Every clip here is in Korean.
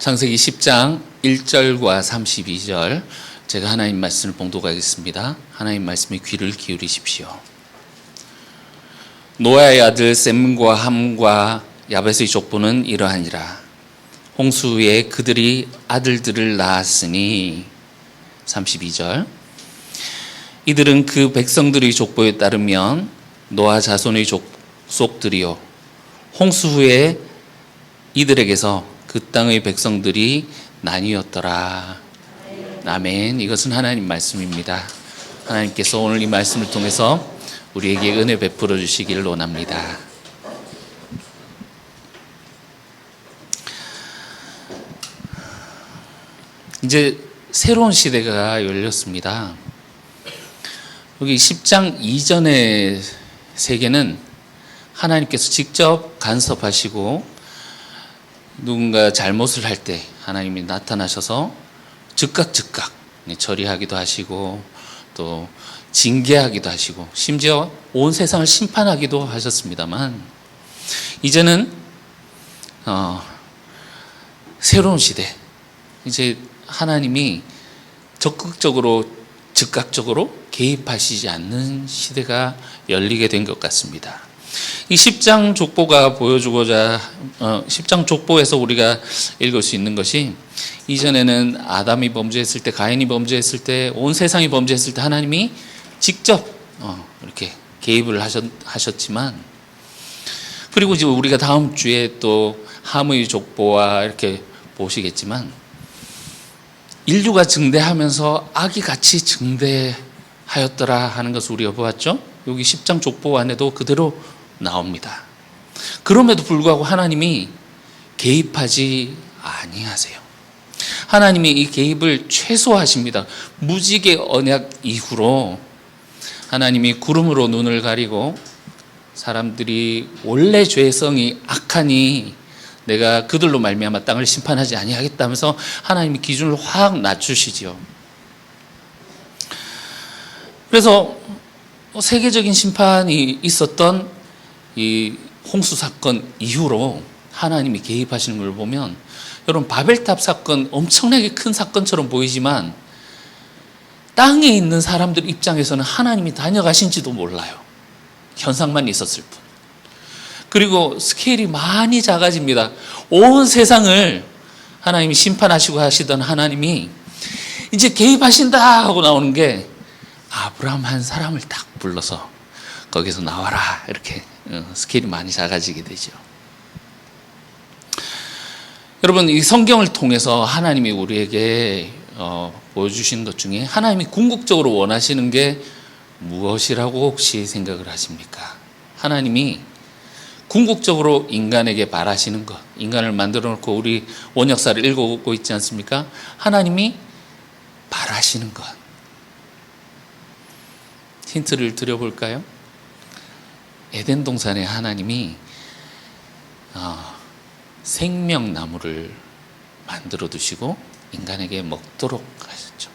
창세기 10장 1절과 32절 제가 하나님 말씀을 봉독하겠습니다. 하나님 말씀에 귀를 기울이십시오. 노아의 아들 셈과 함과 야벳의 족보는 이러하니라. 홍수 후에 그들이 아들들을 낳았으니 32절 이들은 그 백성들의 족보에 따르면 노아 자손의 족속들이요 홍수 후에 이들에게서 그 땅의 백성들이 나뉘었더라. 아멘. 이것은 하나님 말씀입니다. 하나님께서 오늘 이 말씀을 통해서 우리에게 은혜 베풀어 주시기를 원합니다. 이제 새로운 시대가 열렸습니다. 여기 10장 이전의 세계는 하나님께서 직접 간섭하시고 누군가 잘못을 할 때 하나님이 나타나셔서 즉각 처리하기도 하시고 또 징계하기도 하시고 심지어 온 세상을 심판하기도 하셨습니다만 이제는 새로운 시대, 이제 하나님이 적극적으로 즉각적으로 개입하시지 않는 시대가 열리게 된 것 같습니다. 이 10장 족보가 보여주고자 10장 족보에서 우리가 읽을 수 있는 것이 이전에는 아담이 범죄했을 때, 가인이 범죄했을 때, 온 세상이 범죄했을 때 하나님이 직접 이렇게 개입을 하셨지만, 그리고 이제 우리가 다음 주에 또 함의 족보와 이렇게 보시겠지만 인류가 증대하면서 악이 같이 증대하였더라 하는 것을 우리가 보았죠. 여기 10장 족보 안에도 그대로 나옵니다. 그럼에도 불구하고 하나님이 개입하지 아니하세요. 하나님이 이 개입을 최소화하십니다. 무지개 언약 이후로 하나님이 구름으로 눈을 가리고 사람들이 원래 죄성이 악하니 내가 그들로 말미암아 땅을 심판하지 아니하겠다면서 하나님이 기준을 확 낮추시죠. 그래서 세계적인 심판이 있었던 이 홍수 사건 이후로 하나님이 개입하시는 걸 보면, 여러분 바벨탑 사건 엄청나게 큰 사건처럼 보이지만 땅에 있는 사람들 입장에서는 하나님이 다녀가신지도 몰라요. 현상만 있었을 뿐. 그리고 스케일이 많이 작아집니다. 온 세상을 하나님이 심판하시고 하시던 하나님이 이제 개입하신다 하고 나오는 게 아브라함 한 사람을 딱 불러서 거기서 나와라, 이렇게 스케일이 많이 작아지게 되죠. 여러분, 이 성경을 통해서 하나님이 우리에게 보여주신 것 중에 하나님이 궁극적으로 원하시는 게 무엇이라고 혹시 생각을 하십니까? 하나님이 궁극적으로 인간에게 바라시는 것, 인간을 만들어 놓고 우리 원역사를 읽어오고 있지 않습니까? 하나님이 바라시는 것, 힌트를 드려볼까요? 에덴 동산에 하나님이 생명나무를 만들어 두시고 인간에게 먹도록 하셨죠.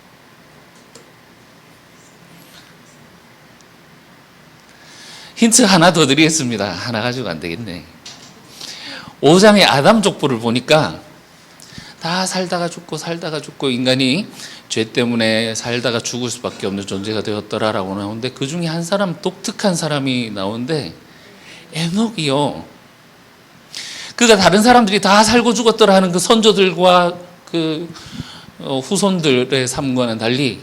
힌트 하나 더 드리겠습니다. 하나 가지고 안 되겠네. 5장의 아담 족보를 보니까 다 살다가 죽고 인간이 죄 때문에 살다가 죽을 수밖에 없는 존재가 되었더라라고 나오는데, 그 중에 한 사람, 독특한 사람이 나오는데 에녹이요. 그가 다른 사람들이 다 살고 죽었더라 하는 그 선조들과 그 후손들의 삶과는 달리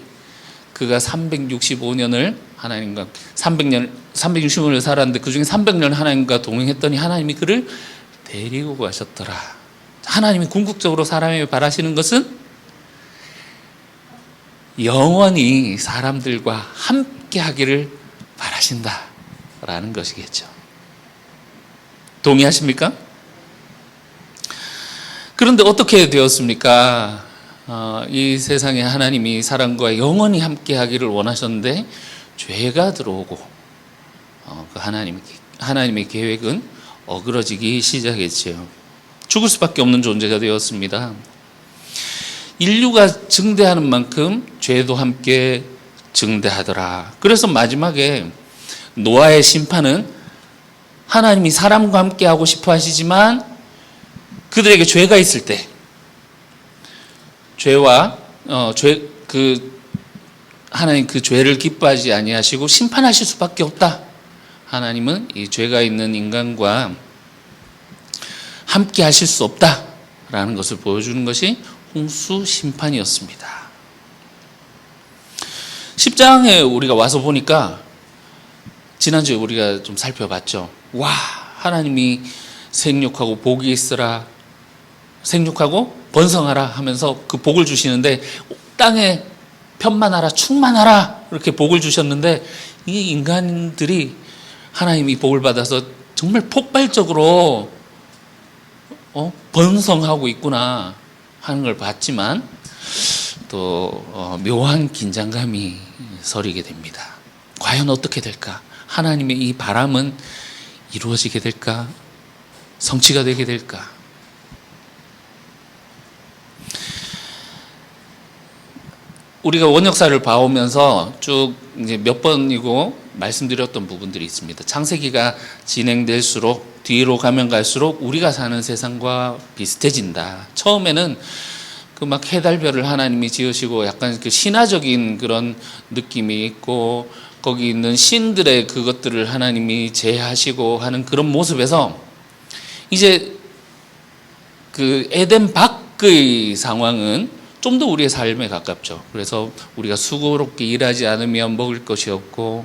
그가 365년을 하나님과 365년을 살았는데 그 중에 300년 하나님과 동행했더니 하나님이 그를 데리고 가셨더라. 하나님이 궁극적으로 사람에게 바라시는 것은 영원히 사람들과 함께 하기를 바라신다라는 것이겠죠. 동의하십니까? 그런데 어떻게 되었습니까? 이 세상에 하나님이 사람과 영원히 함께 하기를 원하셨는데 죄가 들어오고 그 하나님의 계획은 어그러지기 시작했죠. 죽을 수밖에 없는 존재가 되었습니다. 인류가 증대하는 만큼 죄도 함께 증대하더라. 그래서 마지막에 노아의 심판은 하나님이 사람과 함께 하고 싶어 하시지만 그들에게 죄가 있을 때 죄와 하나님 그 죄를 기뻐하지 아니하시고 심판하실 수밖에 없다. 하나님은 이 죄가 있는 인간과 함께 하실 수 없다라는 것을 보여주는 것이 홍수 심판이었습니다. 10장에 우리가 와서 보니까 지난주에 우리가 좀 살펴봤죠. 와, 하나님이 생육하고 복이 있으라, 생육하고 번성하라 하면서 그 복을 주시는데 땅에 편만하라, 충만하라 이렇게 복을 주셨는데 이 인간들이 하나님이 복을 받아서 정말 폭발적으로 번성하고 있구나 하는 걸 봤지만 또 묘한 긴장감이 서리게 됩니다. 과연 어떻게 될까? 하나님의 이 바람은 이루어지게 될까? 성취가 되게 될까? 우리가 원역사를 봐오면서 쭉 이제 몇 번이고 말씀드렸던 부분들이 있습니다. 창세기가 진행될수록 뒤로 가면 갈수록 우리가 사는 세상과 비슷해진다. 처음에는 그 막 해달별을 하나님이 지으시고 약간 그 신화적인 그런 느낌이 있고 거기 있는 신들의 그것들을 하나님이 제하시고 하는 그런 모습에서 이제 그 에덴 밖의 상황은 좀 더 우리의 삶에 가깝죠. 그래서 우리가 수고롭게 일하지 않으면 먹을 것이 없고,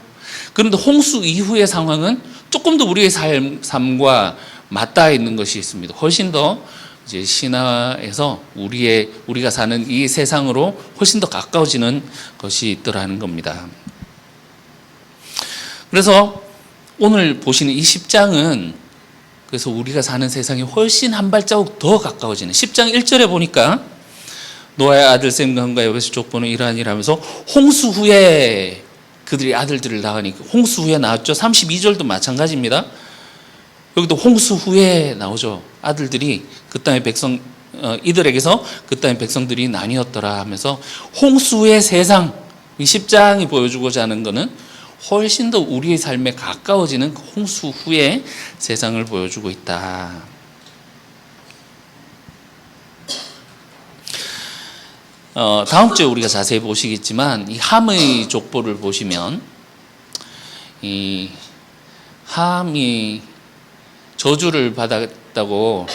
그런데 홍수 이후의 상황은 조금 더 우리의 삶과 맞닿아 있는 것이 있습니다. 훨씬 더 이제 신화에서 우리가 사는 이 세상으로 훨씬 더 가까워지는 것이 있더라는 겁니다. 그래서 오늘 보시는 이 10장은 그래서 우리가 사는 세상이 훨씬 한 발자국 더 가까워지는 10장 1절에 보니까 노아의 아들 셈과 함과 야벳의 족보는 이러하니라 하면서 홍수 후에 그들이 아들들을 낳으니 홍수 후에 나왔죠. 32절도 마찬가지입니다. 여기도 홍수 후에 나오죠. 아들들이 그 땅의 백성 이들에게서 그 땅의 백성들이 나뉘었더라 하면서 홍수 후의 세상, 이 10장이 보여주고자 하는 것은 훨씬 더 우리의 삶에 가까워지는 홍수 후의 세상을 보여주고 있다. 다음 주에 우리가 자세히 보시겠지만 이 함의 족보를 보시면 이 함이 저주를 받았다고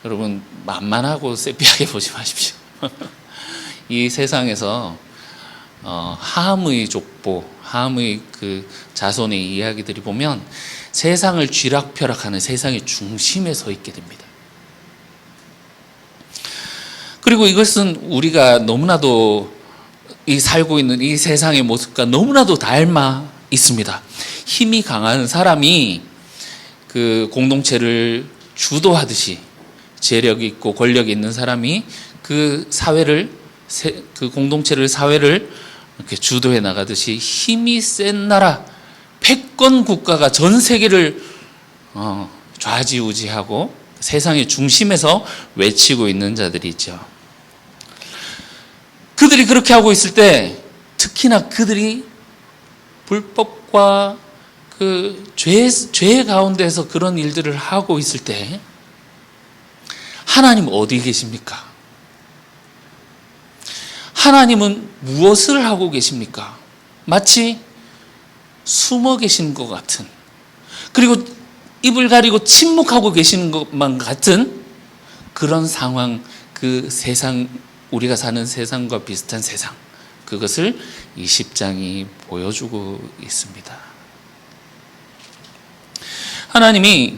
여러분 만만하고 세피하게 보지 마십시오. 이 세상에서 함의 족보, 함의 그 자손의 이야기들이 보면 세상을 쥐락펴락하는 세상의 중심에 서 있게 됩니다. 그리고 이것은 우리가 너무나도 이 살고 있는 이 세상의 모습과 너무나도 닮아 있습니다. 힘이 강한 사람이 그 공동체를 주도하듯이 재력이 있고 권력이 있는 사람이 그 사회를 그 공동체를 사회를 이렇게 주도해 나가듯이 힘이 센 나라 패권 국가가 전 세계를 좌지우지하고 세상의 중심에서 외치고 있는 자들이 있죠. 그들이 그렇게 하고 있을 때 특히나 그들이 불법과 그 죄 가운데서 그런 일들을 하고 있을 때 하나님 어디 계십니까? 하나님은 무엇을 하고 계십니까? 마치 숨어 계신 것 같은, 그리고 입을 가리고 침묵하고 계시는 것만 같은 그런 상황, 그 세상, 우리가 사는 세상과 비슷한 세상, 그것을 이 10장이 보여주고 있습니다. 하나님이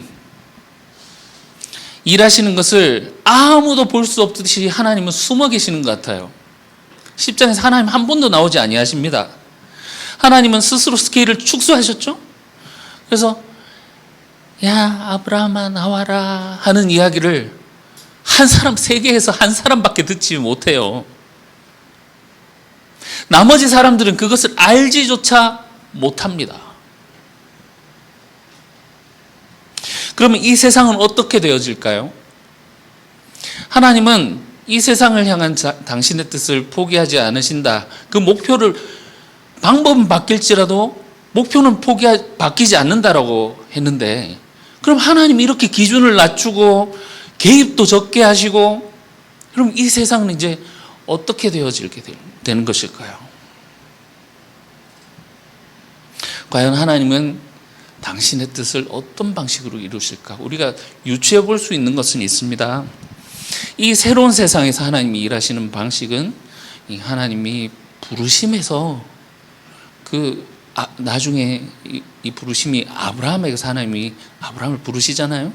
일하시는 것을 아무도 볼 수 없듯이 하나님은 숨어 계시는 것 같아요. 10장에서 하나님 한 번도 나오지 아니하십니다. 하나님은 스스로 스케일을 축소하셨죠. 그래서 야 아브라함아 나와라 하는 이야기를 한 사람, 세계에서 한 사람밖에 듣지 못해요. 나머지 사람들은 그것을 알지조차 못합니다. 그러면 이 세상은 어떻게 되어질까요? 하나님은 이 세상을 향한 당신의 뜻을 포기하지 않으신다. 그 목표를, 방법은 바뀔지라도 목표는 바뀌지 않는다라고 했는데, 그럼 하나님이 이렇게 기준을 낮추고 개입도 적게 하시고, 그럼 이 세상은 이제 어떻게 되어지게 되는 것일까요? 과연 하나님은 당신의 뜻을 어떤 방식으로 이루실까? 우리가 유추해 볼 수 있는 것은 있습니다. 이 새로운 세상에서 하나님이 일하시는 방식은 이 하나님이 부르심에서 나중에 이 부르심이 아브라함에게서 하나님이 아브라함을 부르시잖아요.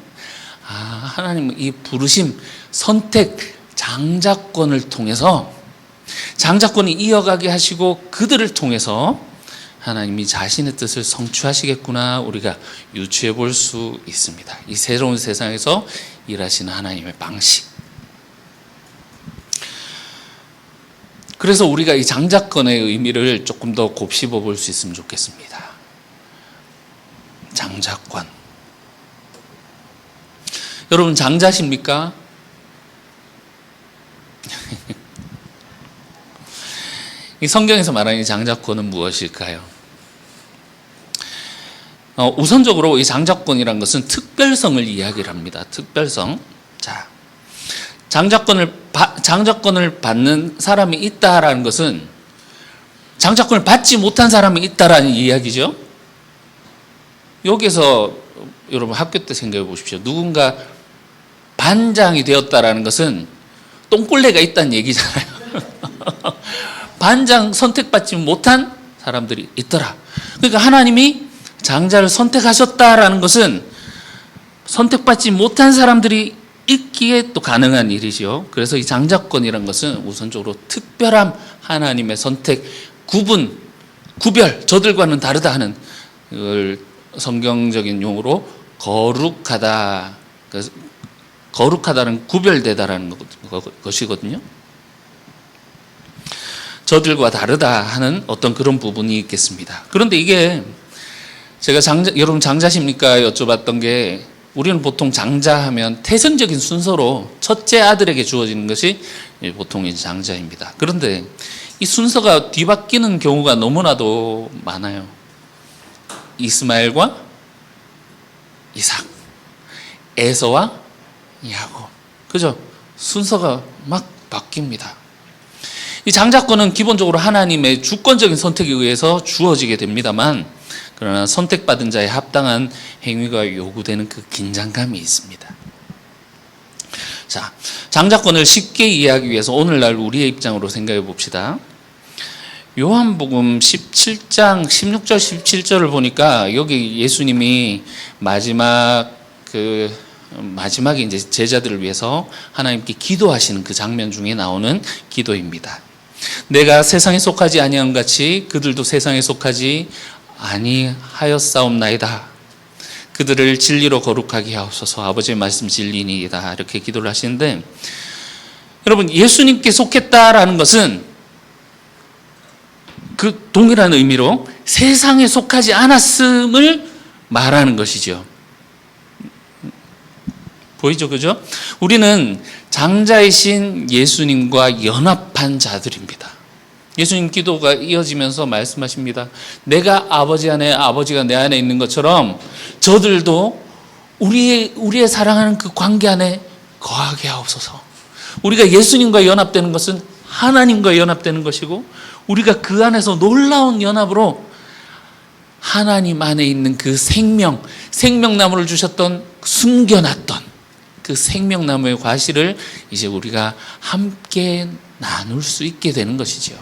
하나님은 이 부르심, 선택, 장자권을 통해서 장자권이 이어가게 하시고 그들을 통해서 하나님이 자신의 뜻을 성취하시겠구나 우리가 유추해 볼 수 있습니다. 이 새로운 세상에서 일하시는 하나님의 방식. 그래서 우리가 이 장자권의 의미를 조금 더 곱씹어 볼 수 있으면 좋겠습니다. 장자권. 여러분 장자십니까? 이 성경에서 말하는 이 장자권은 무엇일까요? 우선적으로 이 장자권이라는 것은 특별성을 이야기를 합니다. 특별성. 자, 장자권을 받는 사람이 있다라는 것은 장자권을 받지 못한 사람이 있다라는 이야기죠. 여기서 여러분 학교 때 생각해 보십시오. 누군가 반장이 되었다라는 것은 똥꿀레가 있다는 얘기잖아요. 반장 선택받지 못한 사람들이 있더라. 그러니까 하나님이 장자를 선택하셨다라는 것은 선택받지 못한 사람들이 있기에 또 가능한 일이죠. 그래서 이 장자권이라는 것은 우선적으로 특별함, 하나님의 선택, 구별, 저들과는 다르다 하는 걸 성경적인 용어로 거룩하다. 거룩하다는 구별되다라는 것이거든요. 저들과 다르다 하는 어떤 그런 부분이 있겠습니다. 그런데 이게 제가 여러분 장자십니까? 여쭤봤던 게 우리는 보통 장자하면 태생적인 순서로 첫째 아들에게 주어지는 것이 보통 장자입니다. 그런데 이 순서가 뒤바뀌는 경우가 너무나도 많아요. 이스마엘과 이삭, 에서와 야곱. 그죠? 순서가 막 바뀝니다. 이 장자권은 기본적으로 하나님의 주권적인 선택에 의해서 주어지게 됩니다만, 그러나 선택받은 자의 합당한 행위가 요구되는 그 긴장감이 있습니다. 자, 장자권을 쉽게 이해하기 위해서 오늘날 우리의 입장으로 생각해 봅시다. 요한복음 17장 16절 17절을 보니까 여기 예수님이 마지막에 이제 제자들을 위해서 하나님께 기도하시는 그 장면 중에 나오는 기도입니다. 내가 세상에 속하지 아니함 같이 그들도 세상에 속하지 아니하였사옵나이다. 그들을 진리로 거룩하게 하옵소서. 아버지의 말씀 진리니이다. 이렇게 기도를 하시는데, 여러분 예수님께 속했다라는 것은 그 동일한 의미로 세상에 속하지 않았음을 말하는 것이죠. 보이죠? 그죠? 우리는 장자이신 예수님과 연합한 자들입니다. 예수님 기도가 이어지면서 말씀하십니다. 내가 아버지 안에, 아버지가 내 안에 있는 것처럼 저들도 우리의 사랑하는 그 관계 안에 거하게 하옵소서. 우리가 예수님과 연합되는 것은 하나님과 연합되는 것이고, 우리가 그 안에서 놀라운 연합으로 하나님 안에 있는 그 생명나무를 주셨던, 숨겨놨던 그 생명나무의 과실을 이제 우리가 함께 나눌 수 있게 되는 것이죠.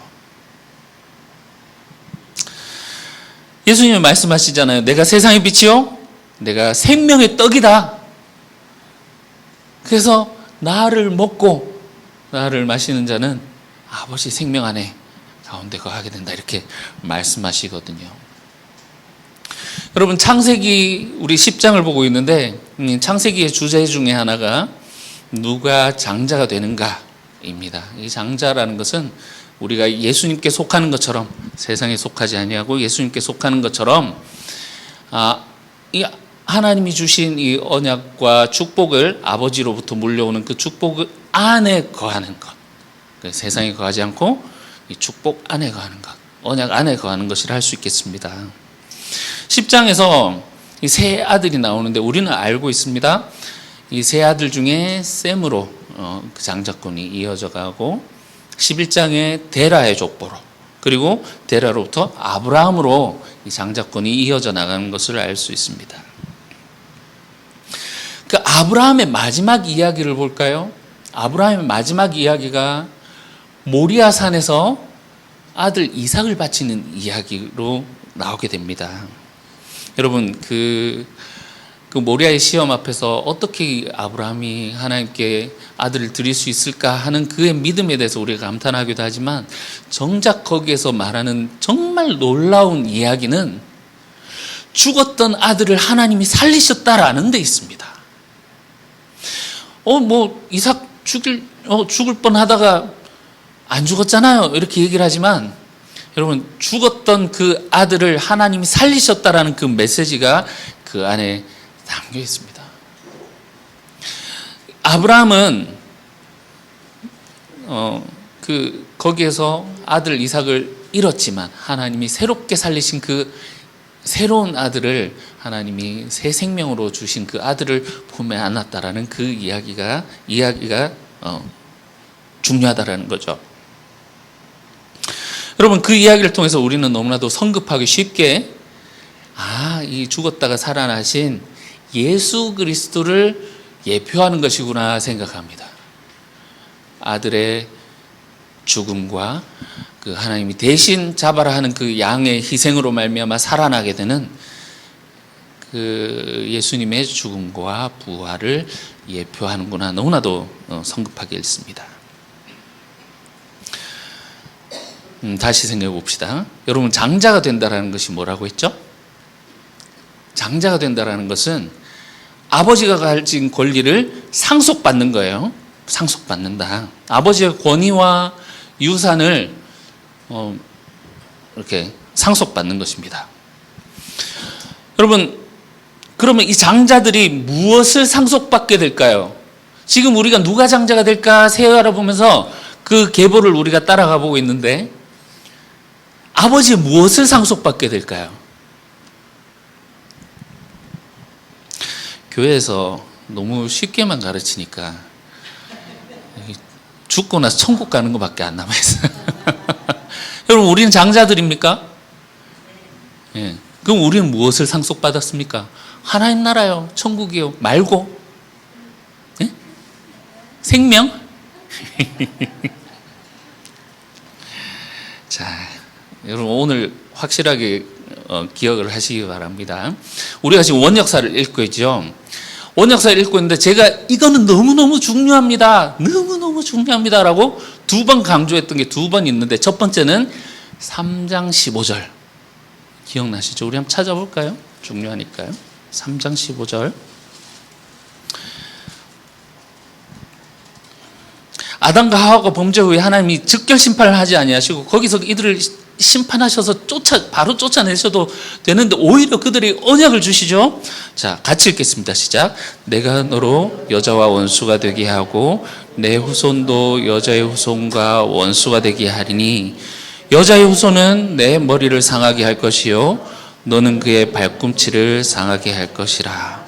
예수님이 말씀하시잖아요. 내가 세상의 빛이요, 내가 생명의 떡이다. 그래서 나를 먹고 나를 마시는 자는 아버지 생명 안에 가운데 거하게 된다. 이렇게 말씀하시거든요. 여러분 창세기 우리 10장을 보고 있는데, 창세기의 주제 중에 하나가 누가 장자가 되는가입니다. 이 장자라는 것은 우리가 예수님께 속하는 것처럼, 세상에 속하지 아니하고 예수님께 속하는 것처럼 이 하나님이 주신 이 언약과 축복을, 아버지로부터 물려오는 그 축복 안에 거하는 것, 세상에 거하지 않고 이 축복 안에 거하는 것, 언약 안에 거하는 것이라 할 수 있겠습니다. 10장에서 이 세 아들이 나오는데 우리는 알고 있습니다. 이 세 아들 중에 셈으로 그 장자권이 이어져 가고, 11장의 데라의 족보로, 그리고 데라로부터 아브라함으로 이 장자권이 이어져 나가는 것을 알 수 있습니다. 그 아브라함의 마지막 이야기를 볼까요? 아브라함의 마지막 이야기가 모리아 산에서 아들 이삭을 바치는 이야기로 나오게 됩니다. 여러분, 그 모리아의 시험 앞에서 어떻게 아브라함이 하나님께 아들을 드릴 수 있을까 하는 그의 믿음에 대해서 우리가 감탄하기도 하지만, 정작 거기에서 말하는 정말 놀라운 이야기는 죽었던 아들을 하나님이 살리셨다라는 데 있습니다. 이삭 죽을 뻔 하다가 안 죽었잖아요, 이렇게 얘기를 하지만, 여러분, 죽었던 그 아들을 하나님이 살리셨다라는 그 메시지가 그 안에 담겨 있습니다. 아브라함은 거기에서 아들 이삭을 잃었지만 하나님이 새롭게 살리신 그 새로운 아들을, 하나님이 새 생명으로 주신 그 아들을 품에 안았다라는 그 이야기가 중요하다라는 거죠. 여러분, 그 이야기를 통해서 우리는 너무나도 성급하게 쉽게 이 죽었다가 살아나신 예수 그리스도를 예표하는 것이구나 생각합니다. 아들의 죽음과 그 하나님이 대신 잡아라 하는 그 양의 희생으로 말미암아 살아나게 되는 그 예수님의 죽음과 부활을 예표하는구나, 너무나도 성급하게 읽습니다. 다시 생각해 봅시다. 여러분, 장자가 된다라는 것이 뭐라고 했죠? 장자가 된다라는 것은 아버지가 가진 권리를 상속받는 거예요. 상속받는다. 아버지의 권위와 유산을 이렇게 상속받는 것입니다. 여러분, 그러면 이 장자들이 무엇을 상속받게 될까요? 지금 우리가 누가 장자가 될까 세어알아보면서 그 계보를 우리가 따라가 보고 있는데, 아버지 무엇을 상속받게 될까요? 교회에서 너무 쉽게만 가르치니까 죽고 나서 천국 가는 것밖에 안 남아있어요. 여러분, 우리는 장자들입니까? 예. 그럼 우리는 무엇을 상속받았습니까? 하나님 나라요, 천국이요, 말고? 예? 생명? 자, 여러분, 오늘 확실하게 기억을 하시기 바랍니다. 우리가 지금 원역사를 읽고 있죠. 원역사를 읽고 있는데 제가 이거는 너무너무 중요합니다, 너무너무 중요합니다라고 두 번 강조했던 게 두 번 있는데, 첫 번째는 3장 15절 기억나시죠? 우리 한번 찾아볼까요? 중요하니까요. 3장 15절. 아담과 하와가 범죄 후에 하나님이 즉결 심판을 하지 아니하시고 거기서 이들을 심판하셔서 바로 쫓아내셔도 되는데 오히려 그들이 언약을 주시죠. 자, 같이 읽겠습니다. 시작. 내가 너로 여자와 원수가 되게 하고 내 후손도 여자의 후손과 원수가 되게 하리니 여자의 후손은 내 머리를 상하게 할 것이요 너는 그의 발꿈치를 상하게 할 것이라.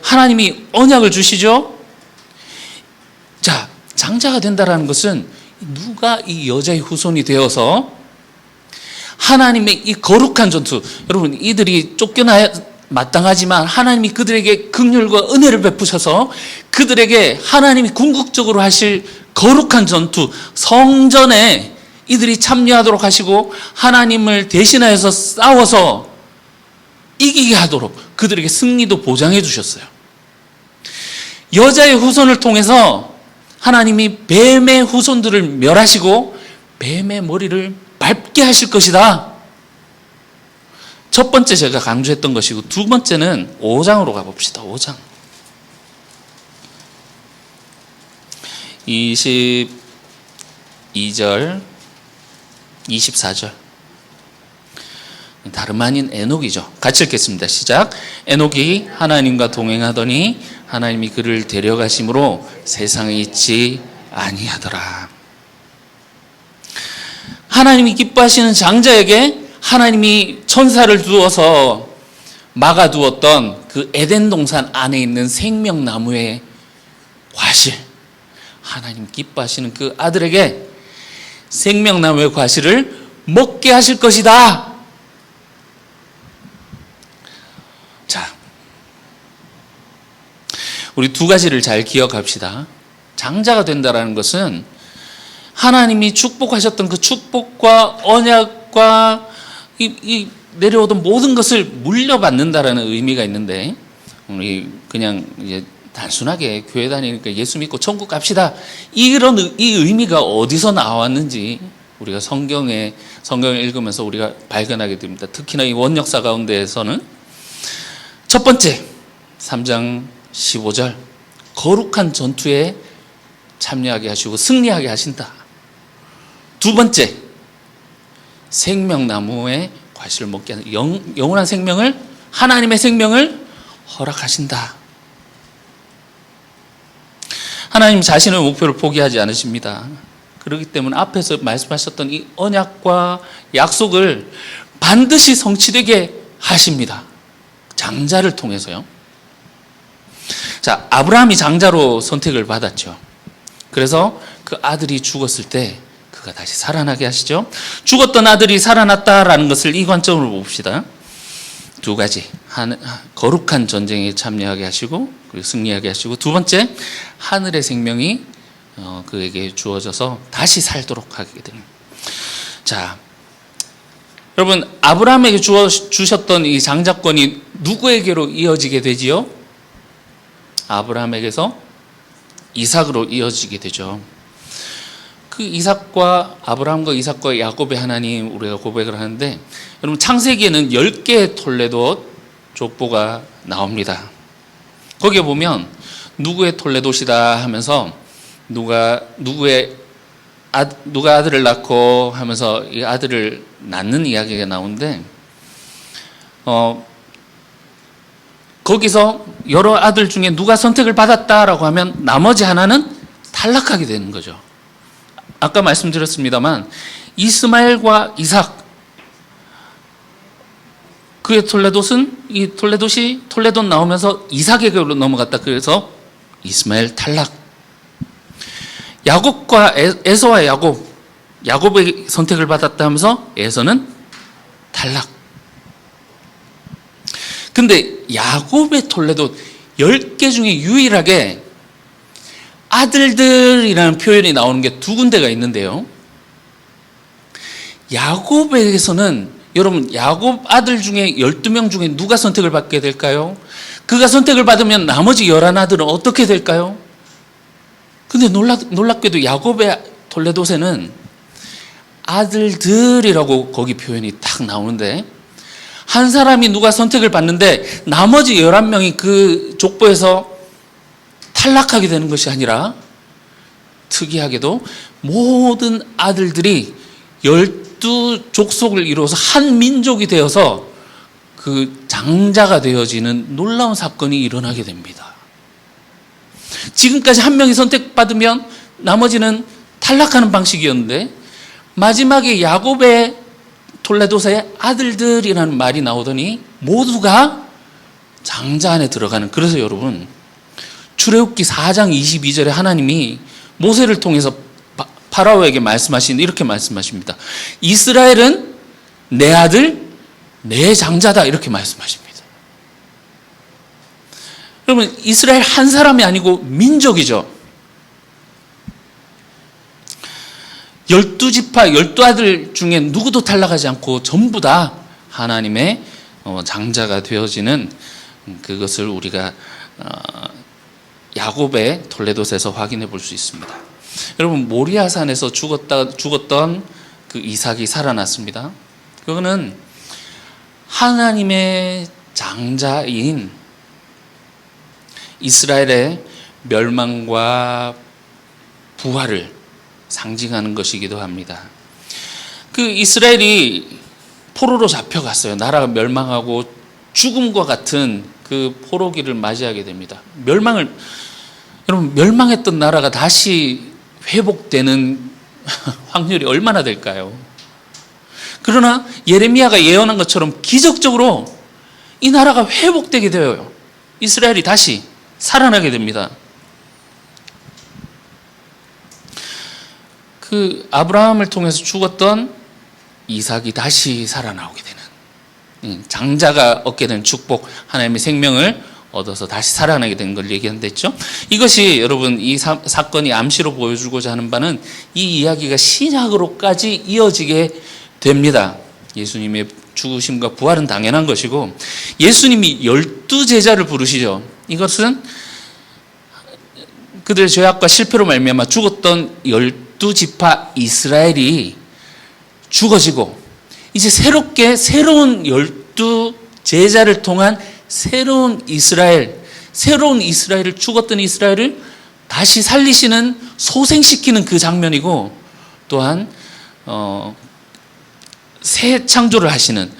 하나님이 언약을 주시죠. 자, 장자가 된다라는 것은 누가 이 여자의 후손이 되어서 하나님의 이 거룩한 전투, 여러분, 이들이 쫓겨나야 마땅하지만 하나님이 그들에게 긍휼과 은혜를 베푸셔서 그들에게 하나님이 궁극적으로 하실 거룩한 전투, 성전에 이들이 참여하도록 하시고 하나님을 대신하여서 싸워서 이기게 하도록 그들에게 승리도 보장해 주셨어요. 여자의 후손을 통해서 하나님이 뱀의 후손들을 멸하시고 뱀의 머리를 밟게 하실 것이다. 첫 번째 제가 강조했던 것이고, 두 번째는 5장으로 가봅시다. 5장 22절 24절. 다름 아닌 에녹이죠. 같이 읽겠습니다. 시작. 에녹이 하나님과 동행하더니 하나님이 그를 데려가심으로 세상에 있지 아니하더라. 하나님이 기뻐하시는 장자에게 하나님이 천사를 두어서 막아두었던 그 에덴 동산 안에 있는 생명나무의 과실, 하나님 기뻐하시는 그 아들에게 생명나무의 과실을 먹게 하실 것이다. 자, 우리 두 가지를 잘 기억합시다. 장자가 된다라는 것은 하나님이 축복하셨던 그 축복과 언약과 이 내려오던 모든 것을 물려받는다라는 의미가 있는데, 우리 그냥 이제 단순하게 교회 다니니까 예수 믿고 천국 갑시다, 이런 이 의미가 어디서 나왔는지 우리가 성경을 읽으면서 우리가 발견하게 됩니다. 특히나 이 원역사 가운데에서는 첫 번째 3장 15절 거룩한 전투에 참여하게 하시고 승리하게 하신다. 두 번째, 생명나무의 과실을 먹게 하는 영원한 생명을, 하나님의 생명을 허락하신다. 하나님 자신의 목표를 포기하지 않으십니다. 그렇기 때문에 앞에서 말씀하셨던 이 언약과 약속을 반드시 성취되게 하십니다. 장자를 통해서요. 자, 아브라함이 장자로 선택을 받았죠. 그래서 그 아들이 죽었을 때 그가 다시 살아나게 하시죠. 죽었던 아들이 살아났다라는 것을 이 관점으로 봅시다. 두 가지, 거룩한 전쟁에 참여하게 하시고 그리고 승리하게 하시고, 두 번째, 하늘의 생명이 그에게 주어져서 다시 살도록 하게 됩니다. 자, 여러분, 아브라함에게 주셨던 이 장자권이 누구에게로 이어지게 되지요? 아브라함에게서 이삭으로 이어지게 되죠. 그 아브라함과 이삭과 야곱의 하나님, 우리가 고백을 하는데, 여러분, 창세기에는 10개의 톨레도 족보가 나옵니다. 거기에 보면 누구의 톨레도시다 하면서 누가 아들을 낳고 하면서 이 아들을 낳는 이야기가 나오는데, 거기서 여러 아들 중에 누가 선택을 받았다라고 하면 나머지 하나는 탈락하게 되는 거죠. 아까 말씀드렸습니다만 이스마엘과 이삭, 그의 톨레도시 나오면서 이삭에게로 넘어갔다. 그래서 이스마엘 탈락. 야곱과 에서와 야곱의 선택을 받았다 하면서 에서는 탈락. 근데 야곱의 톨레도 10개 중에 유일하게 아들들이라는 표현이 나오는 게 두 군데가 있는데요. 야곱에게서는, 여러분, 야곱 아들 중에 12명 중에 누가 선택을 받게 될까요? 그가 선택을 받으면 나머지 11아들은 어떻게 될까요? 근데 놀랍게도 야곱의 톨레도세는 아들들이라고 거기 표현이 딱 나오는데, 한 사람이 누가 선택을 받는데 나머지 11명이 그 족보에서 탈락하게 되는 것이 아니라, 특이하게도 모든 아들들이 12족속을 이루어서 한 민족이 되어서 그 장자가 되어지는 놀라운 사건이 일어나게 됩니다. 지금까지 한 명이 선택받으면 나머지는 탈락하는 방식이었는데, 마지막에 야곱의 톨레도세의 아들들이라는 말이 나오더니 모두가 장자 안에 들어가는. 그래서 여러분, 출애굽기 4장 22절에 하나님이 모세를 통해서 파라오에게 이렇게 말씀하십니다. 이스라엘은 내 아들, 내 장자다, 이렇게 말씀하십니다. 여러분, 이스라엘 한 사람이 아니고 민족이죠. 12지파 12아들 중에 누구도 탈락하지 않고 전부 다 하나님의 장자가 되어지는 그것을 우리가 야곱의 톨레도스에서 확인해 볼 수 있습니다. 여러분, 모리아산에서 죽었던 그 이삭이 살아났습니다. 그거는 하나님의 장자인 이스라엘의 멸망과 부활을 상징하는 것이기도 합니다. 그 이스라엘이 포로로 잡혀갔어요. 나라가 멸망하고 죽음과 같은 그 포로기를 맞이하게 됩니다. 여러분, 멸망했던 나라가 다시 회복되는 확률이 얼마나 될까요? 그러나 예레미야가 예언한 것처럼 기적적으로 이 나라가 회복되게 되어요. 이스라엘이 다시 살아나게 됩니다. 그 아브라함을 통해서 죽었던 이삭이 다시 살아나오게 되는, 장자가 얻게 된 축복, 하나님의 생명을 얻어서 다시 살아나게 된 걸 얘기한댔죠. 이것이 여러분 이 사건이 암시로 보여주고자 하는 바는 이 이야기가 신약으로까지 이어지게 됩니다. 예수님의 죽으심과 부활은 당연한 것이고, 예수님이 12제자를 부르시죠. 이것은 그들의 죄악과 실패로 말미암아 죽었던 12지파 이스라엘이 죽어지고, 이제 새롭게 새로운 12제자를 통한 새로운 이스라엘을, 죽었던 이스라엘을 다시 살리시는, 소생시키는 그 장면이고, 또한 새 창조를 하시는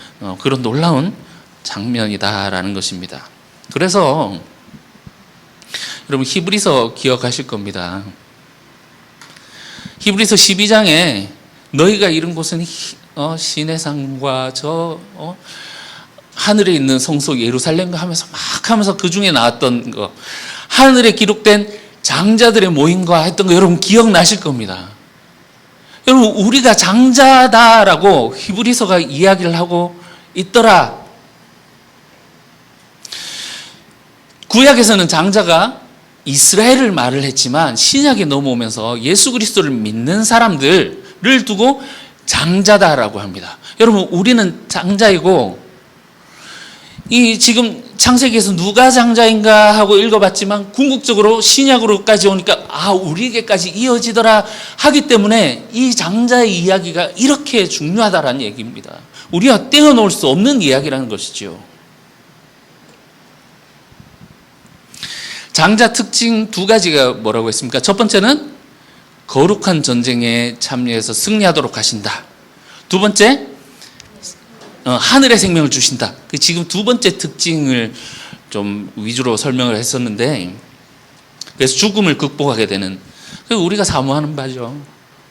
그런 놀라운 장면이다라는 것입니다. 그래서 여러분 히브리서 기억하실 겁니다. 히브리서 12장에 너희가 이른 곳은 신의 산과 하늘에 있는 성소 예루살렘과 하면서 막 하면서 그 중에 나왔던 거, 하늘에 기록된 장자들의 모임과 했던 거 여러분 기억나실 겁니다. 여러분 우리가 장자다라고 히브리서가 이야기를 하고 있더라. 구약에서는 장자가 이스라엘을 말을 했지만 신약에 넘어오면서 예수 그리스도를 믿는 사람들을 두고 장자다라고 합니다. 여러분 우리는 장자이고, 이 지금 창세기에서 누가 장자인가 하고 읽어봤지만 궁극적으로 신약으로까지 오니까 우리에게까지 이어지더라 하기 때문에 이 장자의 이야기가 이렇게 중요하다라는 얘기입니다. 우리가 떼어놓을 수 없는 이야기라는 것이죠. 장자 특징 두 가지가 뭐라고 했습니까? 첫 번째는 거룩한 전쟁에 참여해서 승리하도록 하신다. 두 번째, 하늘의 생명을 주신다. 지금 두 번째 특징을 좀 위주로 설명을 했었는데, 그래서 죽음을 극복하게 되는, 우리가 사모하는 바죠.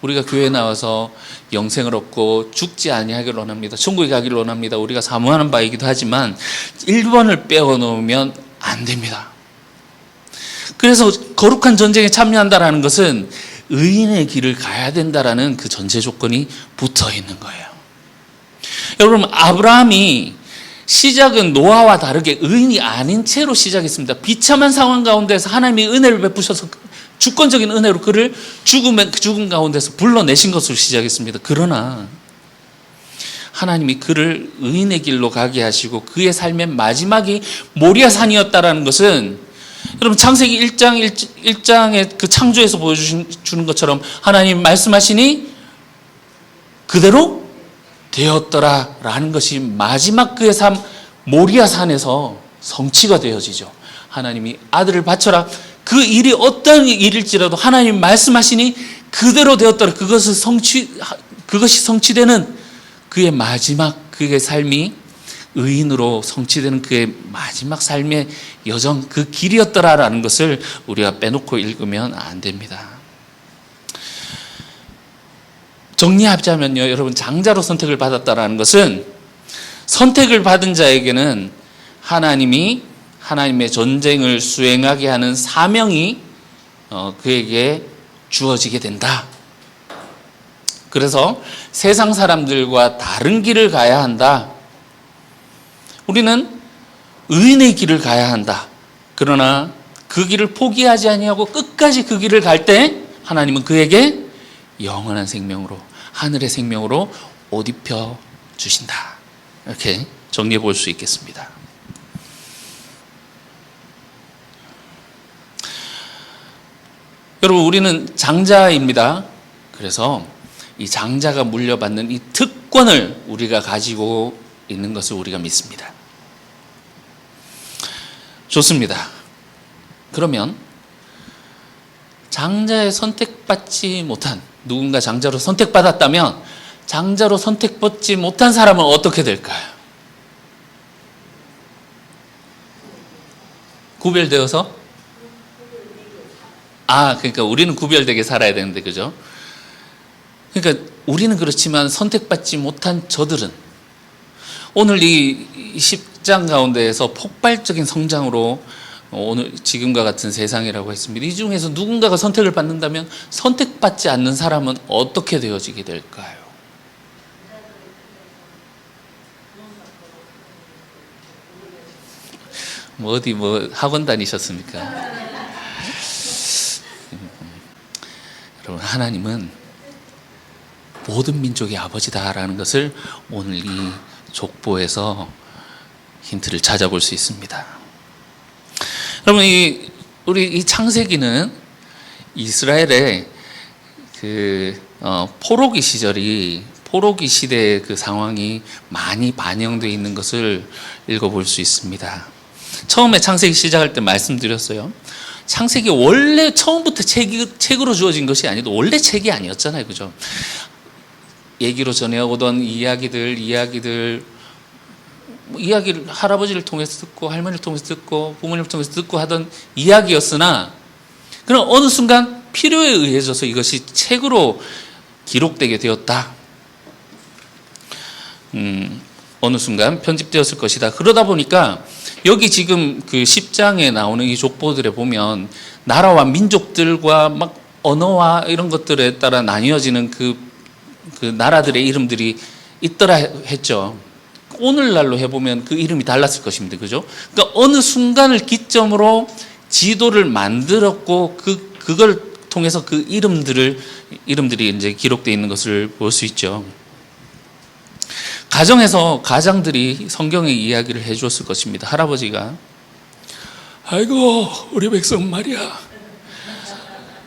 우리가 교회에 나와서 영생을 얻고 죽지 아니하기를 원합니다. 천국에 가기를 원합니다. 우리가 사모하는 바이기도 하지만 1번을 빼어놓으면 안 됩니다. 그래서 거룩한 전쟁에 참여한다라는 것은 의인의 길을 가야 된다라는 그 전제 조건이 붙어 있는 거예요. 여러분 아브라함이 시작은 노아와 다르게 의인이 아닌 채로 시작했습니다. 비참한 상황 가운데서 하나님이 은혜를 베푸셔서 주권적인 은혜로 그를 죽음 가운데서 불러내신 것으로 시작했습니다. 그러나 하나님이 그를 의인의 길로 가게 하시고 그의 삶의 마지막이 모리아산이었다라는 것은, 여러분 창세기 1장의 그 창조에서 보여주는 것처럼 하나님 말씀하시니 그대로 되었더라라는 것이 마지막 그의 삶 모리아산에서 성취가 되어지죠. 하나님이 아들을 바쳐라. 그 일이 어떤 일일지라도 하나님 말씀하시니 그대로 되었더라. 그것이 성취되는 그의 마지막, 그의 삶이 의인으로 성취되는 그의 마지막 삶의 여정, 그 길이었더라라는 것을 우리가 빼놓고 읽으면 안 됩니다. 정리하자면요, 여러분 장자로 선택을 받았다라는 것은 선택을 받은 자에게는 하나님이 하나님의 전쟁을 수행하게 하는 사명이 그에게 주어지게 된다. 그래서 세상 사람들과 다른 길을 가야 한다. 우리는 의인의 길을 가야 한다. 그러나 그 길을 포기하지 아니하고 끝까지 그 길을 갈 때 하나님은 그에게 영원한 생명으로, 하늘의 생명으로 옷 입혀 주신다. 이렇게 정리해 볼 수 있겠습니다. 여러분 우리는 장자입니다. 그래서 이 장자가 물려받는 이 특권을 우리가 가지고 있는 것을 우리가 믿습니다. 좋습니다. 그러면 장자에 선택받지 못한, 누군가 장자로 선택받았다면 장자로 선택받지 못한 사람은 어떻게 될까요? 구별되어서? 그러니까 우리는 구별되게 살아야 되는데, 그죠? 그러니까 우리는 그렇지만 선택받지 못한 저들은 오늘 이 10장 가운데에서 폭발적인 성장으로 오늘 지금과 같은 세상이라고 했습니다. 이 중에서 누군가가 선택을 받는다면 선택받지 않는 사람은 어떻게 되어지게 될까요? 어디 학원 다니셨습니까? 여러분, 하나님은 모든 민족의 아버지다라는 것을 오늘 이 족보에서 힌트를 찾아볼 수 있습니다. 여러분, 우리 이 창세기는 이스라엘의 포로기 시대의 그 상황이 많이 반영되어 있는 것을 읽어볼 수 있습니다. 처음에 창세기 시작할 때 말씀드렸어요. 창세기 원래 처음부터 책으로 주어진 것이 아니고 원래 책이 아니었잖아요, 그죠? 얘기로 전해오던 이야기를 할아버지를 통해서 듣고 할머니를 통해서 듣고 부모님을 통해서 듣고 하던 이야기였으나, 그럼 어느 순간 필요에 의해져서 이것이 책으로 기록되게 되었다. 어느 순간 편집되었을 것이다. 그러다 보니까 여기 지금 그 10장에 나오는 이 족보들에 보면 나라와 민족들과 막 언어와 이런 것들에 따라 나뉘어지는 그 나라들의 이름들이 있더라 했죠. 오늘날로 해보면 그 이름이 달랐을 것입니다. 그죠? 그러니까 어느 순간을 기점으로 지도를 만들었고 그걸 통해서 그 이름들이 이제 기록되어 있는 것을 볼 수 있죠. 가정에서 가장들이 성경의 이야기를 해주었을 것입니다. 할아버지가 아이고 우리 백성 말이야,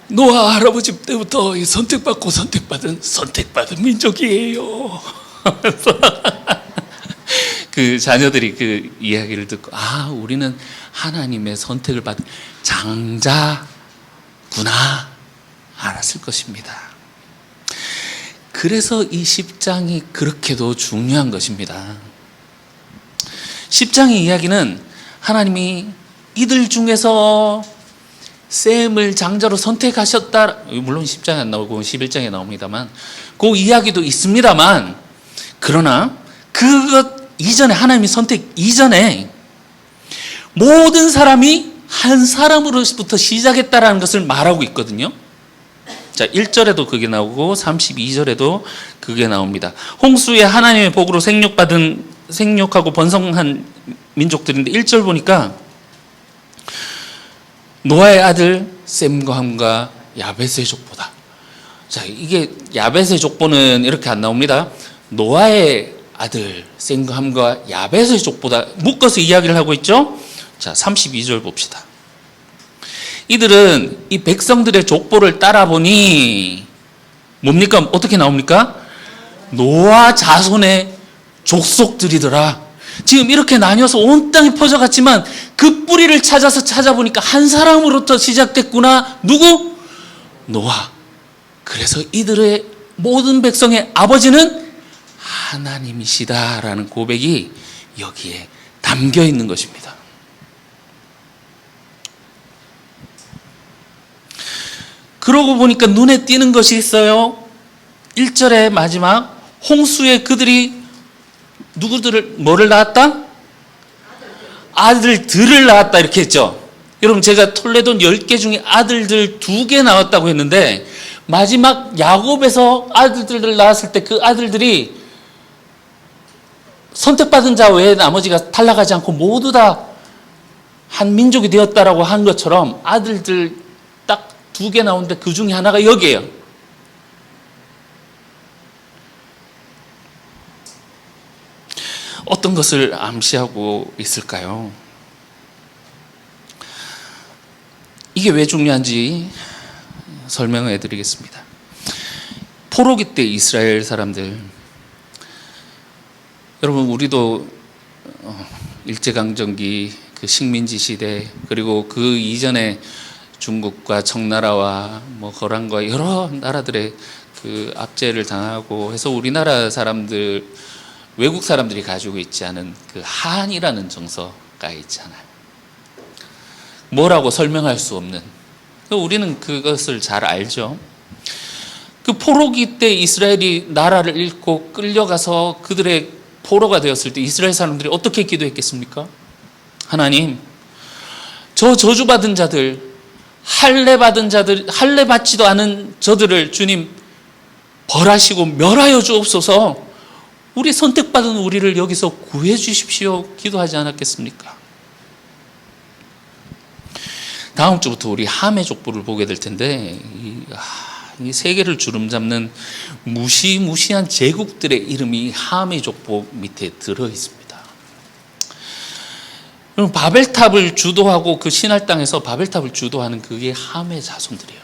노아 할아버지 때부터 선택받고 선택받은 민족이에요. 그 자녀들이 그 이야기를 듣고 우리는 하나님의 선택을 받은 장자구나 알았을 것입니다. 그래서 이 10장이 그렇게도 중요한 것입니다. 10장의 이야기는 하나님이 이들 중에서 셈을 장자로 선택하셨다. 물론 10장에 안 나오고 11장에 나옵니다만 그 이야기도 있습니다만, 그러나 그것 이전에, 하나님이 선택 이전에 모든 사람이 한 사람으로부터 시작했다라는 것을 말하고 있거든요. 자, 1절에도 그게 나오고 32절에도 그게 나옵니다. 홍수에 하나님의 복으로 생육하고 번성한 민족들인데 1절 보니까 노아의 아들 셈과 함과 야벳의 족보다. 자, 이게 야벳의 족보는 이렇게 안 나옵니다. 노아의 아들 셈과 함과 야벳의 족보다 묶어서 이야기를 하고 있죠. 자, 32절 봅시다. 이들은 이 백성들의 족보를 따라 보니 뭡니까? 어떻게 나옵니까? 노아 자손의 족속들이더라. 지금 이렇게 나뉘어서 온 땅에 퍼져갔지만 그 뿌리를 찾아보니까 한 사람으로부터 시작됐구나. 누구? 노아. 그래서 이들의 모든 백성의 아버지는 하나님이시다라는 고백이 여기에 담겨 있는 것입니다. 그러고 보니까 눈에 띄는 것이 있어요. 1절의 마지막, 홍수에 그들이 뭐를 낳았다? 아들들을 낳았다 이렇게 했죠. 여러분, 제가 톨레도 10개 중에 아들들 2개 나왔다고 했는데 마지막 야곱에서 아들들을 낳았을 때 그 아들들이 선택받은 자 외에 나머지가 탈락하지 않고 모두 다 한 민족이 되었다라고 한 것처럼 아들들 딱 2개 나오는데 그 중에 하나가 여기에요. 어떤 것을 암시하고 있을까요? 이게 왜 중요한지 설명해 드리겠습니다. 포로기 때 이스라엘 사람들, 여러분 우리도 일제강점기 그 식민지 시대, 그리고 그 이전에 중국과 청나라와 거란과 여러 나라들의 그 압제를 당하고 해서 우리나라 사람들, 외국 사람들이 가지고 있지 않은 그 한이라는 정서가 있잖아요. 뭐라고 설명할 수 없는. 우리는 그것을 잘 알죠. 그 포로기 때 이스라엘이 나라를 잃고 끌려가서 그들의 포로가 되었을 때 이스라엘 사람들이 어떻게 기도했겠습니까? 하나님, 저 저주받은 자들, 할례받은 자들, 할례받지도 않은 저들을 주님 벌하시고 멸하여 주옵소서. 우리 선택받은 우리를 여기서 구해 주십시오. 기도하지 않았겠습니까? 다음 주부터 우리 함의 족보를 보게 될 텐데 이 세계를 주름잡는 무시무시한 제국들의 이름이 함의 족보 밑에 들어 있습니다. 바벨탑을 주도하고 그 신할 땅에서 바벨탑을 주도하는 그게 함의 자손들이에요.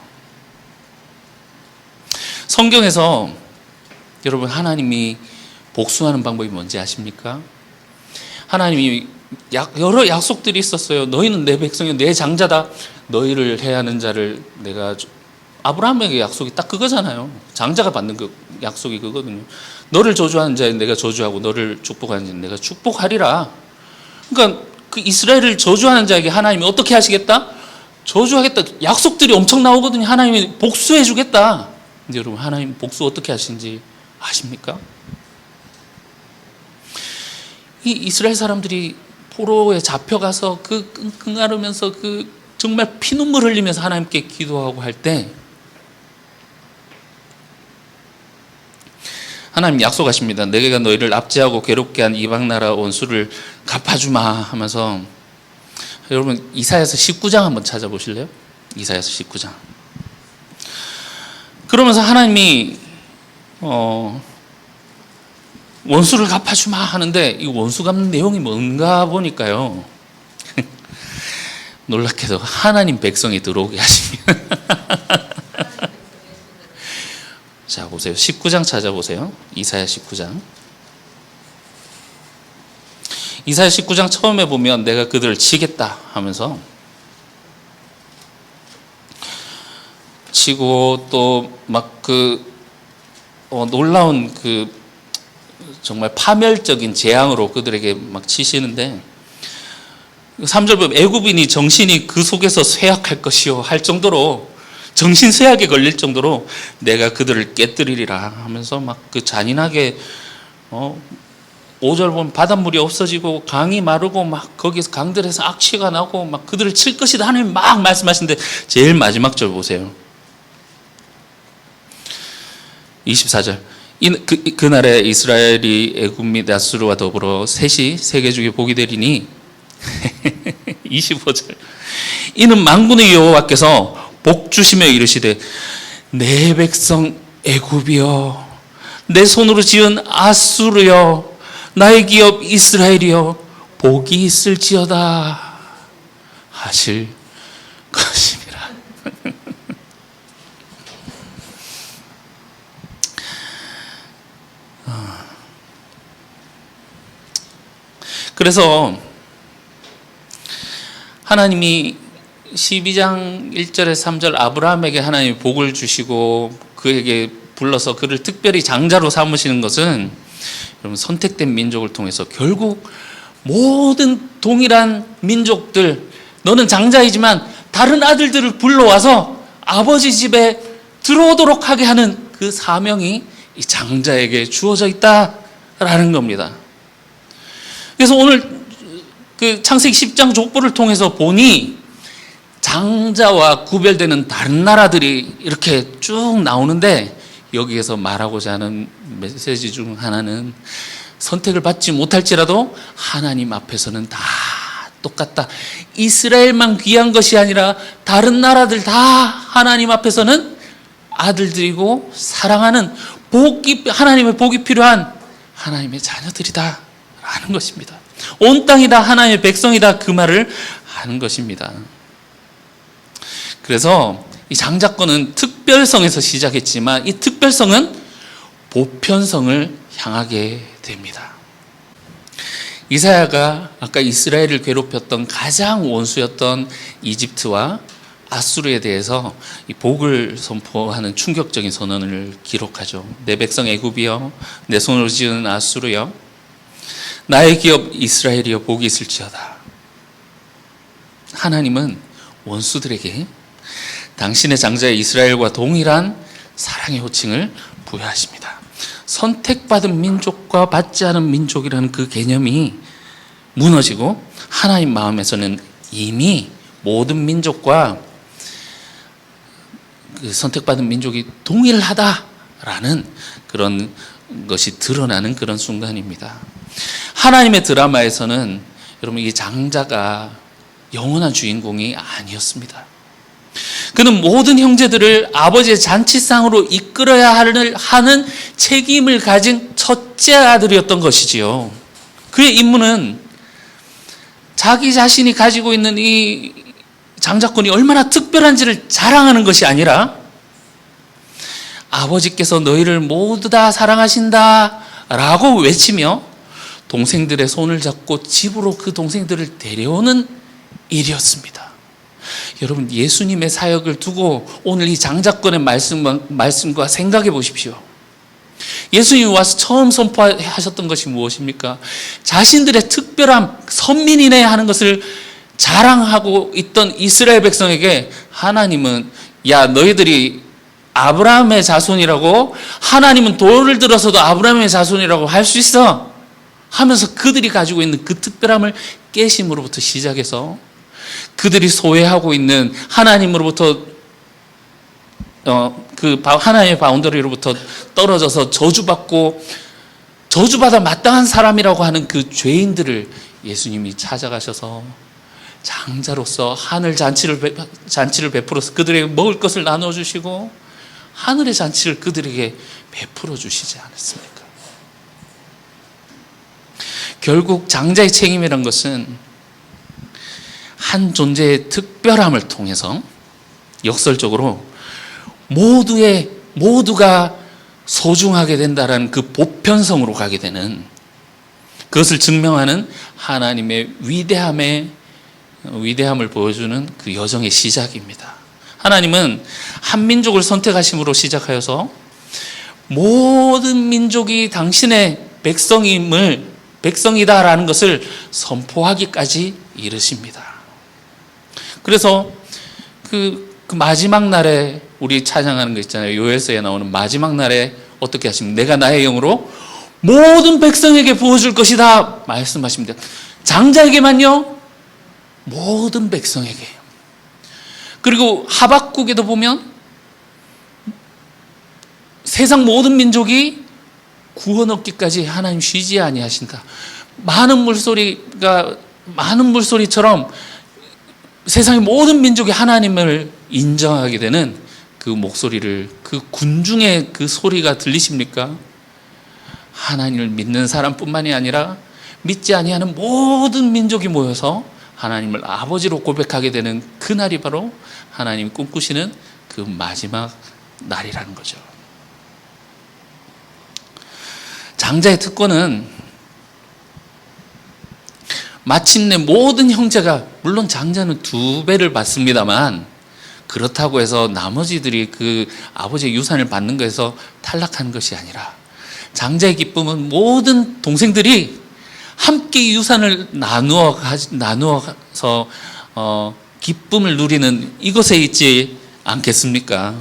성경에서 여러분 하나님이 복수하는 방법이 뭔지 아십니까? 하나님이 여러 약속들이 있었어요. 너희는 내 백성이요 내 장자다. 너희를 해하는 자를 내가 아브라함에게 약속이 딱 그거잖아요. 장자가 받는 그 약속이 그거거든요. 너를 저주하는 자에 내가 저주하고 너를 축복하는 자에 내가 축복하리라. 그러니까 그 이스라엘을 저주하는 자에게 하나님이 어떻게 하시겠다? 저주하겠다. 약속들이 엄청 나오거든요. 하나님이 복수해 주겠다. 근데 여러분 하나님 복수 어떻게 하시는지 아십니까? 이 이스라엘 사람들이 포로에 잡혀가서 그 끙끙 앓으면서 그 정말 피눈물 흘리면서 하나님께 기도하고 할 때 하나님 약속하십니다. 내가 너희를 압제하고 괴롭게 한 이방 나라 원수를 갚아주마 하면서 여러분 이사야서 19장 한번 찾아보실래요? 이사야서 19장. 그러면서 하나님이 원수를 갚아주마 하는데 이 원수 갚는 내용이 뭔가 보니까요. 놀랍게도 하나님 백성이 들어오게 하십니다. 자 보세요. 19장 찾아보세요. 이사야 19장. 이사야 19장 처음에 보면 내가 그들을 치겠다 하면서 치고 또 막 놀라운 정말 파멸적인 재앙으로 그들에게 막 치시는데 3절 보면 애굽인이 정신이 그 속에서 쇠약할 것이요 할 정도로 정신 쇠약에 걸릴 정도로 내가 그들을 깨뜨리리라 하면서 막 그 잔인하게 5절 보면 바닷물이 없어지고 강이 마르고 막 거기서 강들에서 악취가 나고 막 그들을 칠 것이다 하나님 막 말씀하시는데 제일 마지막 절 보세요. 24절. 그날에 이스라엘이 애굽 및 아수르와 더불어 셋이 세계중에 복이 되리니 25절. 이는 만군의 여호와께서 복 주시며 이르시되 내 백성 애굽이여 내 손으로 지은 아수르여 나의 기업 이스라엘이여 복이 있을지어다 하실 것입니다. 그래서 하나님이 12장 1절에 3절 아브라함에게 하나님이 복을 주시고 그에게 불러서 그를 특별히 장자로 삼으시는 것은 여러분 선택된 민족을 통해서 결국 모든 동일한 민족들 너는 장자이지만 다른 아들들을 불러와서 아버지 집에 들어오도록 하게 하는 그 사명이 이 장자에게 주어져 있다라는 겁니다. 그래서 오늘 그 창세기 10장 족보를 통해서 보니 장자와 구별되는 다른 나라들이 이렇게 쭉 나오는데 여기에서 말하고자 하는 메시지 중 하나는 선택을 받지 못할지라도 하나님 앞에서는 다 똑같다. 이스라엘만 귀한 것이 아니라 다른 나라들 다 하나님 앞에서는 아들들이고 사랑하는 하나님의 복이 필요한 하나님의 자녀들이다 라는 것입니다. 온 땅이 다 하나님의 백성이다 그 말을 하는 것입니다. 그래서 이 장자권은 특별성에서 시작했지만 이 특별성은 보편성을 향하게 됩니다. 이사야가 아까 이스라엘을 괴롭혔던 가장 원수였던 이집트와 아수르에 대해서 이 복을 선포하는 충격적인 선언을 기록하죠. 내 백성 애굽이여 내 손으로 지은 아수르여 나의 기업 이스라엘이여 복이 있을지어다. 하나님은 원수들에게 당신의 장자 이스라엘과 동일한 사랑의 호칭을 부여하십니다. 선택받은 민족과 받지 않은 민족이라는 그 개념이 무너지고 하나님 마음에서는 이미 모든 민족과 그 선택받은 민족이 동일하다라는 그런 것이 드러나는 그런 순간입니다. 하나님의 드라마에서는 여러분 이 장자가 영원한 주인공이 아니었습니다. 그는 모든 형제들을 아버지의 잔치상으로 이끌어야 하는 책임을 가진 첫째 아들이었던 것이지요. 그의 임무는 자기 자신이 가지고 있는 이 장자권이 얼마나 특별한지를 자랑하는 것이 아니라 아버지께서 너희를 모두 다 사랑하신다 라고 외치며 동생들의 손을 잡고 집으로 그 동생들을 데려오는 일이었습니다. 여러분, 예수님의 사역을 두고 오늘 이 장자권의 말씀과 생각해 보십시오. 예수님이 와서 처음 선포하셨던 것이 무엇입니까? 자신들의 특별한 선민이네 하는 것을 자랑하고 있던 이스라엘 백성에게 하나님은 야, 너희들이 아브라함의 자손이라고, 하나님은 돌을 들어서도 아브라함의 자손이라고 할 수 있어 하면서 그들이 가지고 있는 그 특별함을 깨심으로부터 시작해서 그들이 소외하고 있는 하나님으로부터 그 하나님의 바운더리로부터 떨어져서 저주받아 마땅한 사람이라고 하는 그 죄인들을 예수님이 찾아가셔서 장자로서 하늘 잔치를 베풀어서 그들에게 먹을 것을 나눠 주시고 하늘의 잔치를 그들에게 베풀어 주시지 않았습니까? 결국 장자의 책임이란 것은 한 존재의 특별함을 통해서 역설적으로 모두가 소중하게 된다라는 그 보편성으로 가게 되는, 그것을 증명하는 하나님의 위대함을 보여주는 그 여정의 시작입니다. 하나님은 한 민족을 선택하심으로 시작하여서 모든 민족이 당신의 백성이다라는 것을 선포하기까지 이르십니다. 그래서 그 마지막 날에 우리 찬양하는 거 있잖아요. 요엘서에 나오는 마지막 날에 어떻게 하십니까? 내가 나의 영으로 모든 백성에게 부어줄 것이다 말씀하십니다. 장자에게만요? 모든 백성에게. 그리고 하박국에도 보면 세상 모든 민족이 구원 얻기까지 하나님 쉬지 아니하신다. 많은 물소리처럼 세상의 모든 민족이 하나님을 인정하게 되는 그 목소리를, 그 군중의 그 소리가 들리십니까? 하나님을 믿는 사람뿐만이 아니라 믿지 아니하는 모든 민족이 모여서 하나님을 아버지로 고백하게 되는 그 날이 바로 하나님이 꿈꾸시는 그 마지막 날이라는 거죠. 장자의 특권은 마침내 모든 형제가, 물론 장자는 2배를 받습니다만 그렇다고 해서 나머지들이 그 아버지의 유산을 받는 것에서 탈락하는 것이 아니라 장자의 기쁨은 모든 동생들이 함께 유산을 나누어서 기쁨을 누리는 이것에 있지 않겠습니까?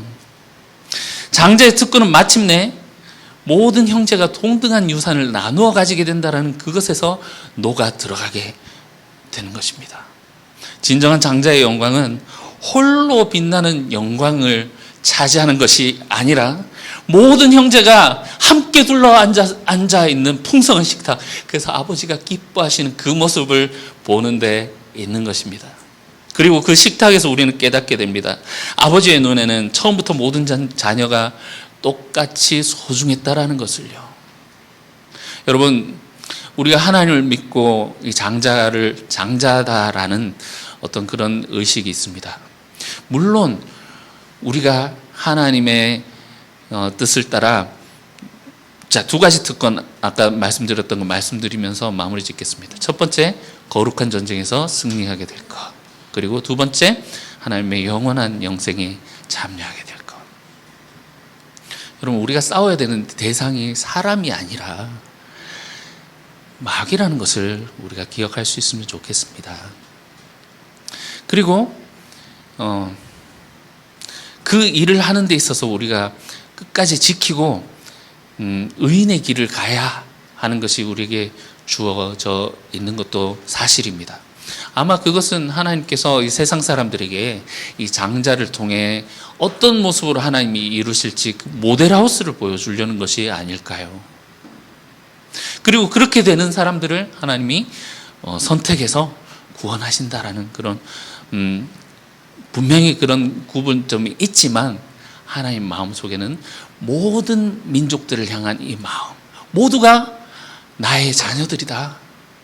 장자의 특권은 마침내 모든 형제가 동등한 유산을 나누어 가지게 된다는 그것에서 녹아 들어가게 되는 것입니다. 진정한 장자의 영광은 홀로 빛나는 영광을 차지하는 것이 아니라 모든 형제가 함께 둘러 앉아 있는 풍성한 식탁, 그래서 아버지가 기뻐하시는 그 모습을 보는 데 있는 것입니다. 그리고 그 식탁에서 우리는 깨닫게 됩니다. 아버지의 눈에는 처음부터 모든 자녀가 똑같이 소중했다라는 것을요. 여러분, 우리가 하나님을 믿고 이 장자다라는 어떤 그런 의식이 있습니다. 물론 우리가 하나님의 뜻을 따라, 자, 2가지 특권, 아까 말씀드렸던 거 말씀드리면서 마무리 짓겠습니다. 첫 번째, 거룩한 전쟁에서 승리하게 될 것. 그리고 2번째, 하나님의 영원한 영생에 참여하게 될 것. 여러분, 우리가 싸워야 되는 대상이 사람이 아니라 마귀라는 것을 우리가 기억할 수 있으면 좋겠습니다. 그리고 그 일을 하는 데 있어서 우리가 끝까지 지키고 의인의 길을 가야 하는 것이 우리에게 주어져 있는 것도 사실입니다. 아마 그것은 하나님께서 이 세상 사람들에게 이 장자를 통해 어떤 모습으로 하나님이 이루실지 그 모델하우스를 보여주려는 것이 아닐까요? 그리고 그렇게 되는 사람들을 하나님이 선택해서 구원하신다라는 그런 분명히 그런 구분점이 있지만 하나님 마음속에는 모든 민족들을 향한 이 마음, 모두가 나의 자녀들이다.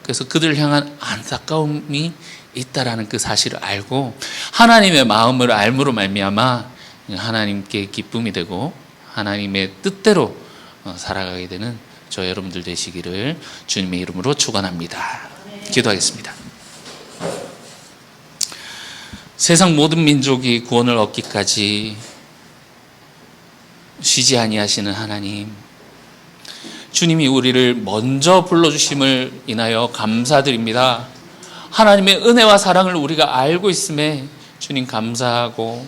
그래서 그들을 향한 안타까움이 있다라는 그 사실을 알고 하나님의 마음을 알므로 말미암아 하나님께 기쁨이 되고 하나님의 뜻대로 살아가게 되는 저 여러분들 되시기를 주님의 이름으로 축원합니다. 기도하겠습니다. 세상 모든 민족이 구원을 얻기까지 쉬지 아니하시는 하나님, 주님이 우리를 먼저 불러주심을 인하여 감사드립니다. 하나님의 은혜와 사랑을 우리가 알고 있음에 주님 감사하고,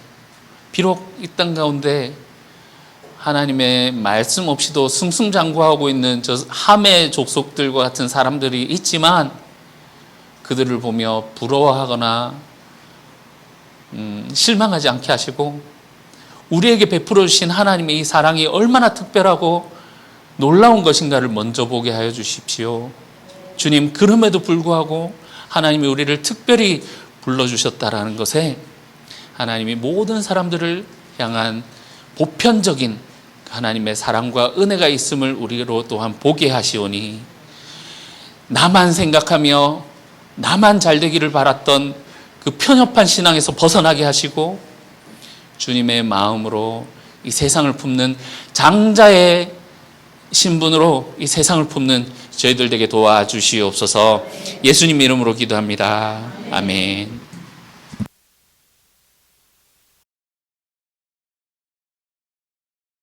비록 이 땅 가운데 하나님의 말씀 없이도 승승장구하고 있는 저 함의 족속들과 같은 사람들이 있지만 그들을 보며 부러워하거나 실망하지 않게 하시고, 우리에게 베풀어 주신 하나님의 이 사랑이 얼마나 특별하고 놀라운 것인가를 먼저 보게 하여 주십시오. 주님, 그럼에도 불구하고 하나님이 우리를 특별히 불러주셨다라는 것에 하나님이 모든 사람들을 향한 보편적인 하나님의 사랑과 은혜가 있음을 우리로 또한 보게 하시오니, 나만 생각하며 나만 잘되기를 바랐던 그 편협한 신앙에서 벗어나게 하시고 주님의 마음으로 이 세상을 품는 장자의 신분으로 이 세상을 품는 저희들 되게 도와주시옵소서. 예수님 이름으로 기도합니다. 아멘.